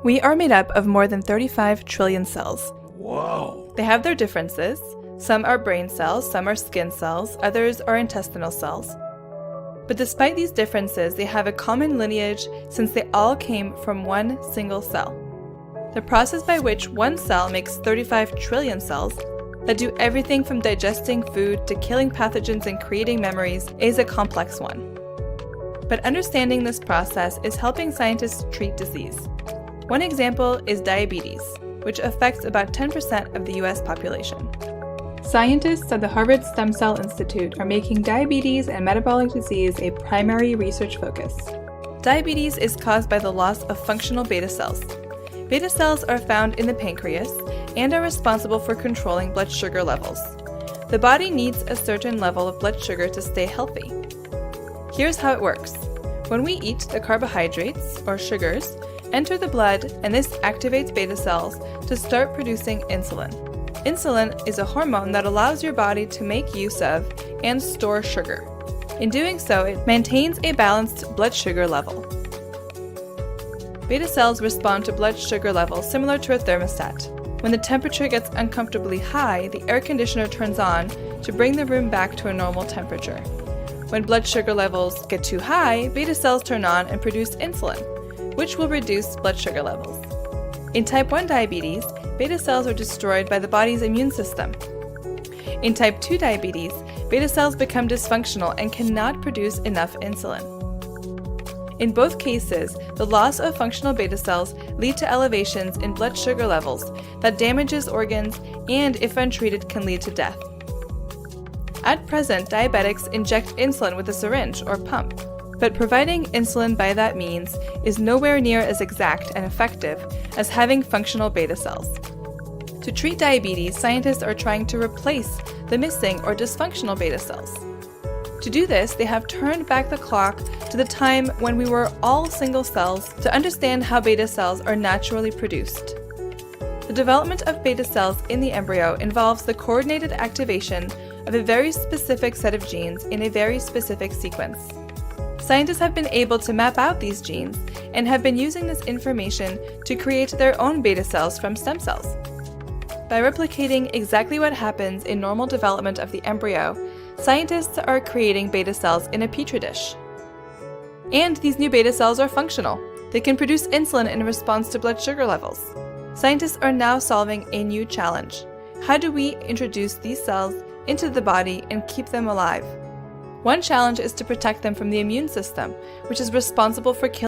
We are made up of more than 35 trillion cells. Whoa! They have their differences. Some are brain cells, some are skin cells, others are intestinal cells. But despite these differences, they have a common lineage since they all came from one single cell. The process by which one cell makes 35 trillion cells that do everything from digesting food to killing pathogens and creating memories is a complex one. But understanding this process is helping scientists treat disease. One example is diabetes, which affects about 10% of the US population. Scientists at the Harvard Stem Cell Institute are making diabetes and metabolic disease a primary research focus. Diabetes is caused by the loss of functional beta cells. Beta cells are found in the pancreas and are responsible for controlling blood sugar levels. The body needs a certain level of blood sugar to stay healthy. Here's how it works. When we eat, the carbohydrates, or sugars, enter the blood, and this activates beta cells to start producing insulin. Insulin is a hormone that allows your body to make use of and store sugar. In doing so, it maintains a balanced blood sugar level. Beta cells respond to blood sugar levels similar to a thermostat. When the temperature gets uncomfortably high, the air conditioner turns on to bring the room back to a normal temperature. When blood sugar levels get too high, beta cells turn on and produce insulin, which will reduce blood sugar levels. In type 1 diabetes, beta cells are destroyed by the body's immune system. In type 2 diabetes, beta cells become dysfunctional and cannot produce enough insulin. In both cases, the loss of functional beta cells lead to elevations in blood sugar levels that damages organs and, if untreated, can lead to death. At present, diabetics inject insulin with a syringe or pump, but providing insulin by that means is nowhere near as exact and effective as having functional beta cells. To treat diabetes, scientists are trying to replace the missing or dysfunctional beta cells. To do this, they have turned back the clock to the time when we were all single cells to understand how beta cells are naturally produced. The development of beta cells in the embryo involves the coordinated activation of a very specific set of genes in a very specific sequence. Scientists have been able to map out these genes and have been using this information to create their own beta cells from stem cells. By replicating exactly what happens in normal development of the embryo, scientists are creating beta cells in a petri dish. And these new beta cells are functional. They can produce insulin in response to blood sugar levels. Scientists are now solving a new challenge. How do we introduce these cells into the body and keep them alive? One challenge is to protect them from the immune system, which is responsible for killing